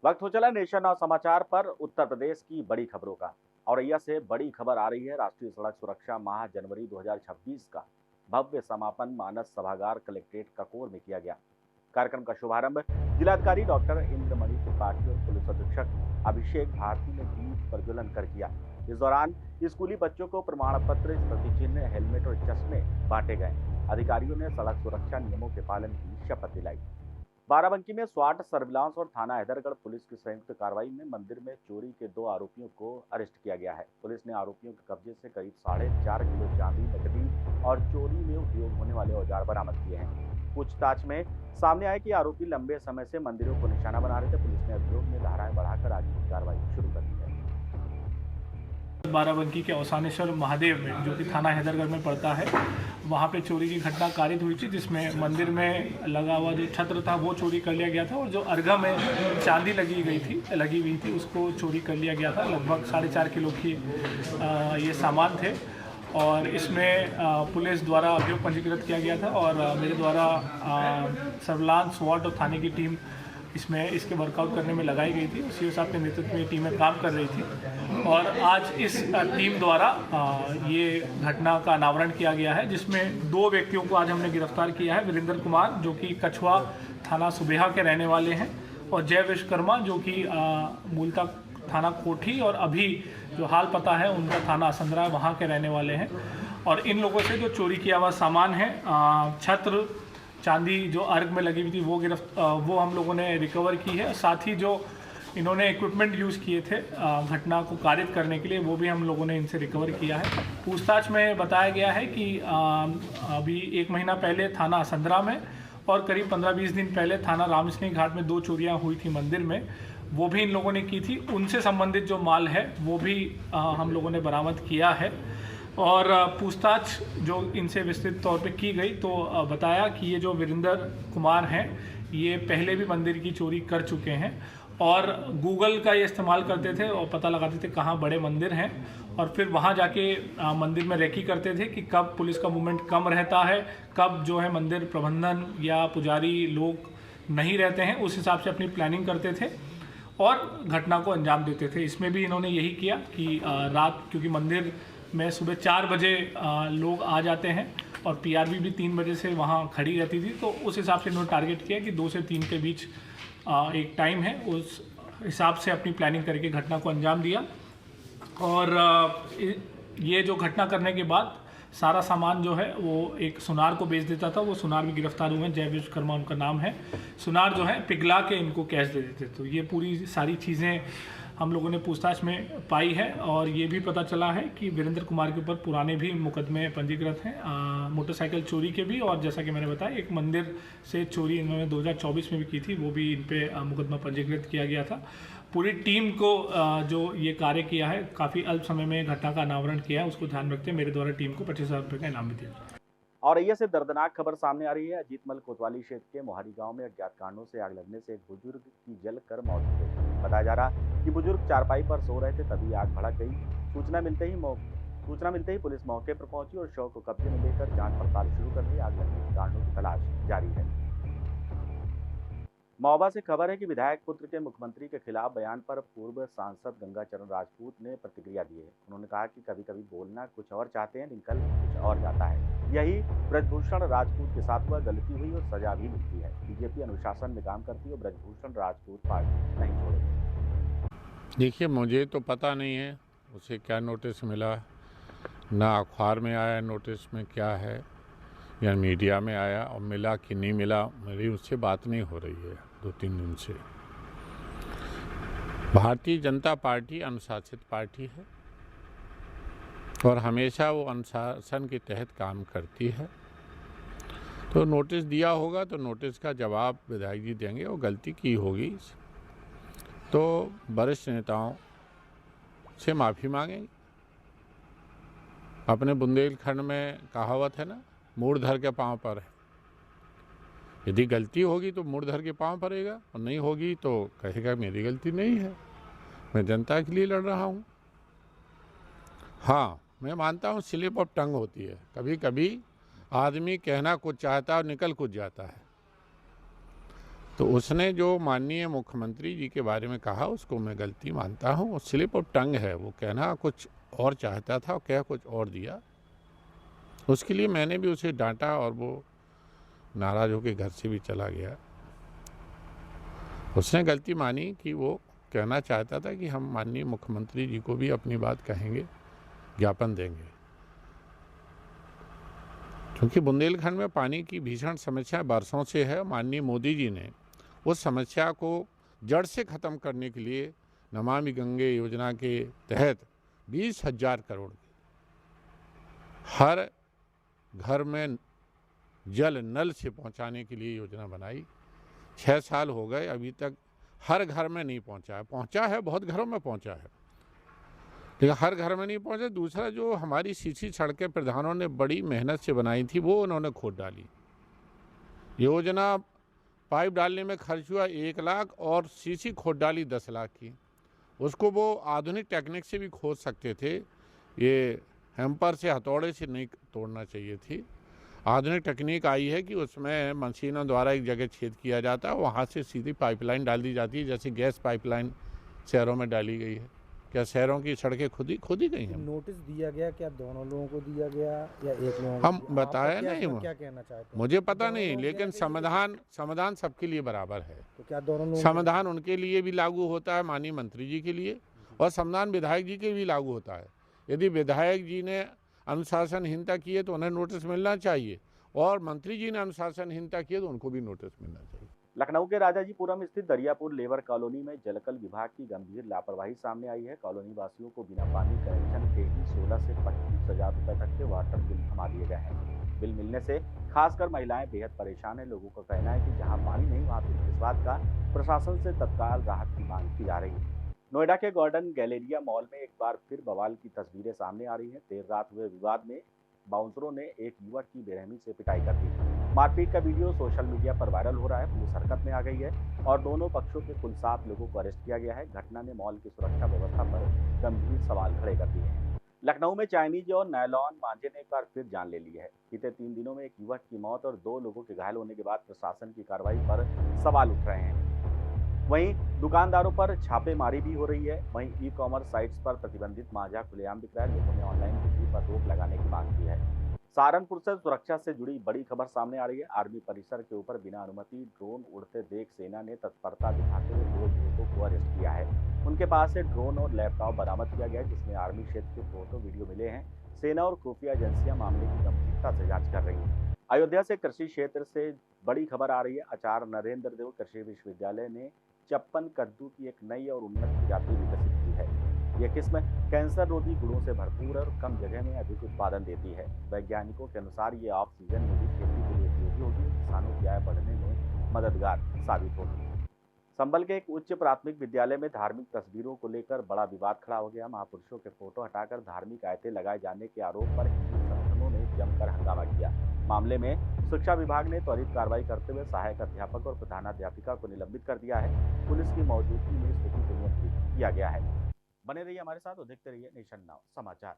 वक्त हो चला नेशन और समाचार पर उत्तर प्रदेश की बड़ी खबरों का। औरैया से बड़ी खबर आ रही है। राष्ट्रीय सड़क सुरक्षा माह जनवरी 2026 का भव्य समापन मानस सभागार कलेक्ट्रेट ककोर में किया गया। कार्यक्रम का शुभारंभ जिलाधिकारी डॉक्टर इंद्रमणि त्रिपाठी और पुलिस अधीक्षक अभिषेक भारती ने दीप प्रज्वलन कर किया। इस दौरान स्कूली बच्चों को प्रमाण पत्र, स्मृति चिन्ह, हेलमेट और चश्मे बांटे गए। अधिकारियों ने सड़क सुरक्षा नियमों के पालन की शपथ दिलाई। बाराबंकी में स्वाट सर्विलांस और थाना हैदरगढ़ पुलिस की संयुक्त कार्रवाई में मंदिर में चोरी के 2 आरोपियों को अरेस्ट किया गया है। पुलिस ने आरोपियों के कब्जे से करीब 4.5 किलो चांदी, नकदी और चोरी में उपयोग होने वाले औजार बरामद किए हैं। पूछताछ में सामने आया कि आरोपी लंबे समय से मंदिरों को निशाना बना रहे थे। पुलिस ने अभियोग में धाराएं बढ़ाकर आगे की कार्रवाई शुरू कर दी है। बाराबंकी के औसानेश्वर महादेव में, जो कि थाना हैदरगढ़ में पड़ता है, वहाँ पे चोरी की घटना कारित हुई थी, जिसमें मंदिर में लगा हुआ जो छत्र था वो चोरी कर लिया गया था और जो अर्घा में चांदी लगी हुई थी उसको चोरी कर लिया गया था। लगभग 4.5 किलो की ये सामान थे और इसमें पुलिस द्वारा अभियोग पंजीकृत किया गया था और मेरे द्वारा सर्विलांस स्वाट और थाने की टीम इसके वर्कआउट करने में लगाई गई थी। सी साहब के नेतृत्व में टीमें काम कर रही थी और आज इस टीम द्वारा ये घटना का अनावरण किया गया है, जिसमें 2 व्यक्तियों को आज हमने गिरफ्तार किया है। वीरेंद्र कुमार, जो कि कछुआ थाना सुबेहा के रहने वाले हैं, और जय विश्वकर्मा, जो कि मूलतः थाना कोठी और अभी जो हाल पता है उनका थाना असंद्रा, वहाँ के रहने वाले हैं। और इन लोगों से जो चोरी किया हुआ सामान है, छत्र, चांदी जो अर्घ में लगी हुई थी, वो हम लोगों ने रिकवर की है। साथ ही जो इन्होंने इक्विपमेंट यूज़ किए थे घटना को कारित करने के लिए, वो भी हम लोगों ने इनसे रिकवर किया है। पूछताछ में बताया गया है कि अभी 1 महीना पहले थाना असंद्रा में और करीब 15-20 दिन पहले थाना रामस्नेही घाट में 2 चोरियां हुई थी मंदिर में, वो भी इन लोगों ने की थी। उनसे संबंधित जो माल है वो भी हम लोगों ने बरामद किया है। और पूछताछ जो इनसे विस्तृत तौर पे की गई तो बताया कि ये जो वीरेंद्र कुमार हैं, ये पहले भी मंदिर की चोरी कर चुके हैं और गूगल का ये इस्तेमाल करते थे और पता लगाते थे कहाँ बड़े मंदिर हैं और फिर वहाँ जाके मंदिर में रेकी करते थे कि कब पुलिस का मूवमेंट कम रहता है, कब जो है मंदिर प्रबंधन या पुजारी लोग नहीं रहते हैं, उस हिसाब से अपनी प्लानिंग करते थे और घटना को अंजाम देते थे। इसमें भी इन्होंने यही किया कि रात, क्योंकि मंदिर में सुबह 4 बजे लोग आ जाते हैं और पीआरबी भी 3 बजे से वहाँ खड़ी रहती थी, तो उस हिसाब से इन्होंने टारगेट किया कि 2 से 3 के बीच एक टाइम है, उस हिसाब से अपनी प्लानिंग करके घटना को अंजाम दिया। और ये जो घटना करने के बाद सारा सामान जो है वो एक सुनार को बेच देता था। वो सुनार भी गिरफ्तार हुए हैं, जय विश्वकर्मा उनका नाम है। सुनार जो है पिघला के इनको कैश दे देते। तो ये पूरी सारी चीज़ें हम लोगों ने पूछताछ में पाई है और ये भी पता चला है कि वीरेंद्र कुमार के ऊपर पुराने भी मुकदमे पंजीकृत हैं, मोटरसाइकिल चोरी के भी, और जैसा कि मैंने बताया एक मंदिर से चोरी इन्होंने 2024 में भी की थी, वो भी इन पे मुकदमा पंजीकृत किया गया था। पूरी टीम को जो ये कार्य किया है, काफ़ी अल्प समय में घटना का अनावरण किया है, उसको ध्यान रखते मेरे द्वारा टीम को 25,000 रुपये का इनाम भी दिया। औरैया से दर्दनाक खबर सामने आ रही है। अजीतमल कोतवाली क्षेत्र के मोहारी गांव में अज्ञात कारणों से आग लगने से एक बुजुर्ग की जलकर मौत हो गई। बताया जा रहा कि बुजुर्ग चारपाई पर सो रहे थे, तभी आग भड़क गई। सूचना मिलते ही पुलिस मौके पर पहुंची और शव को कब्जे में लेकर जांच पड़ताल शुरू कर दी। आग लगने के कारणों की तलाश जारी है। महोबा से खबर है कि विधायक पुत्र के मुख्यमंत्री के खिलाफ बयान पर पूर्व सांसद गंगाचरण राजपूत ने प्रतिक्रिया दी है। उन्होंने कहा कि कभी कभी बोलना कुछ और चाहते हैं, निकल कुछ और जाता है। यही ब्रजभूषण राजपूत के साथ हुआ। गलती हुई और सजा भी मिलती है। बीजेपी अनुशासन में काम करती है और ब्रजभूषण राजपूत पार्टी नहीं छोड़ेगी। देखिए, मुझे तो पता नहीं है उसे क्या नोटिस मिला, ना अखबार में आया नोटिस में क्या है, या मीडिया में आया और मिला कि नहीं मिला। मेरी उससे बात नहीं हो रही है 2-3 दिन से। भारतीय जनता पार्टी अनुशासित पार्टी है और हमेशा वो अनुशासन के तहत काम करती है। तो नोटिस दिया होगा तो नोटिस का जवाब विधायक जी देंगे। वो गलती की होगी तो वरिष्ठ नेताओं से माफ़ी मांगेंगे। अपने बुंदेलखंड में कहावत है ना, मूढ़धर के पांव पर है। यदि गलती होगी तो मूढ़धर के पांव पड़ेगा और नहीं होगी तो कहेगा मेरी गलती नहीं है, मैं जनता के लिए लड़ रहा हूँ। हाँ, मैं मानता हूँ स्लिप ऑफ टंग होती है। कभी कभी आदमी कहना कुछ चाहता है और निकल कुछ जाता है। तो उसने जो माननीय मुख्यमंत्री जी के बारे में कहा उसको मैं गलती मानता हूँ। स्लिप ऑफ टंग है, वो कहना कुछ और चाहता था और कह कुछ और दिया। उसके लिए मैंने भी उसे डांटा और वो नाराज़ होकर घर से भी चला गया। उसने गलती मानी कि वो कहना चाहता था कि हम माननीय मुख्यमंत्री जी को भी अपनी बात कहेंगे, ज्ञापन देंगे, क्योंकि बुंदेलखंड में पानी की भीषण समस्या बरसों से है। माननीय मोदी जी ने उस समस्या को जड़ से ख़त्म करने के लिए नमामि गंगे योजना के तहत 20,000 करोड़ हर घर में जल नल से पहुंचाने के लिए योजना बनाई। 6 साल हो गए, अभी तक हर घर में नहीं पहुंचा है। पहुंचा है, बहुत घरों में पहुंचा है, लेकिन हर घर में नहीं पहुंचा। दूसरा, जो हमारी सीसी सड़कें प्रधानों ने बड़ी मेहनत से बनाई थी वो उन्होंने खोद डाली। योजना पाइप डालने में खर्च हुआ 1 लाख और सीसी खोद डाली 10 लाख की। उसको वो आधुनिक टेक्निक से भी खोद सकते थे, ये हैम्पर से, हथौड़े से नहीं तोड़ना चाहिए थी। आधुनिक तकनीक आई है कि उसमें मशीनों द्वारा एक जगह छेद किया जाता है, वहाँ से सीधी पाइपलाइन डाल दी जाती है, जैसे गैस पाइपलाइन शहरों में डाली गई है। क्या शहरों की सड़कें खुद ही गई हैं? नोटिस दिया गया, क्या दोनों लोगों को दिया गया या एक लोगों हम को? बताया नहीं, क्या कहना चाहते हैं? मुझे पता नहीं, लेकिन समाधान सबके लिए बराबर है। तो क्या दोनों लोगों समाधान उनके लिए भी लागू होता है, माननीय मंत्री जी के लिए, और समाधान विधायक जी के भी लागू होता है। यदि विधायक जी ने अनुशासनहीनता की है तो उन्हें नोटिस मिलना चाहिए, और मंत्री जी ने अनुशासनहीनता की है तो उनको भी नोटिस मिलना चाहिए। लखनऊ के राजाजीपुरम स्थित दरियापुर लेबर कॉलोनी में जलकल विभाग की गंभीर लापरवाही सामने आई है। कॉलोनी वासियों को बिना पानी कनेक्शन के ही 16 से 25,000 रुपए तक के वाटर बिल थमा दिए गए हैं। बिल मिलने से खासकर महिलाएं बेहद परेशान हैं। लोगों का कहना है कि जहां पानी नहीं वहां फिर इस बात का प्रशासन से तत्काल राहत की मांग की जा रही है। नोएडा के गॉर्डन गैलेरिया मॉल में एक बार फिर बवाल की तस्वीरें सामने आ रही हैं। देर रात हुए विवाद में बाउंसरों ने एक युवक की बेरहमी से पिटाई कर दी। मारपीट का वीडियो सोशल मीडिया पर वायरल हो रहा है। पुलिस हरकत में आ गई है और दोनों पक्षों के कुल 7 लोगों को अरेस्ट किया गया है। घटना ने मॉल की सुरक्षा व्यवस्था पर गंभीर सवाल खड़े कर दिए हैं। लखनऊ में चाइनीज और नायलॉन मांझे ने एक बार फिर जान ले ली है। बीते 3 दिनों में एक युवक की मौत और 2 लोगों के घायल होने के बाद प्रशासन की कार्रवाई पर सवाल उठ रहे हैं। वहीं दुकानदारों पर छापेमारी भी हो रही है। वहीं ई कॉमर्स साइट्स पर प्रतिबंधित मांझा खुलेआम बिक रहा है। लोगों ने ऑनलाइन बिक्री पर रोक लगाने की मांग की है। सहारनपुर से सुरक्षा से जुड़ी बड़ी खबर सामने आ रही है। आर्मी परिसर के ऊपर बिना अनुमति ड्रोन उड़ते देख सेना ने तत्परता दिखाते हुए 2 युवकों को अरेस्ट किया है। उनके पास से ड्रोन और लैपटॉप बरामद किया गया है, जिसमें आर्मी क्षेत्र के फोटो वीडियो मिले हैं। सेना और खुफिया एजेंसियां मामले की गंभीरता से जांच कर रही हैं। अयोध्या से कृषि क्षेत्र से बड़ी खबर आ रही है। आचार्य नरेंद्र देव कृषि विश्वविद्यालय ने 56 कद्दू की एक नई और उन्नत प्रजाति विकसित की है। यह किस्म कैंसर रोधी गुणों से भरपूर और कम जगह में अधिक उत्पादन देती है। वैज्ञानिकों के अनुसार ये ऑफ सीजन में भी खेती के लिए उपयोगी होगी और किसानों की आय बढ़ने में मददगार साबित होगी। संभल के एक उच्च प्राथमिक विद्यालय में धार्मिक तस्वीरों को लेकर बड़ा विवाद खड़ा हो गया। महापुरुषों के फोटो हटाकर धार्मिक आयतें लगाए जाने के आरोप पर हिंदू संगठनों ने जमकर हंगामा किया। मामले में शिक्षा विभाग ने त्वरित कार्रवाई करते हुए सहायक अध्यापक और प्रधानाध्यापिका को निलंबित कर दिया है। पुलिस की मौजूदगी में स्थिति को नियंत्रित किया गया है। बने रहिए हमारे साथ और देखते रहिए नेशन नाउ समाचार।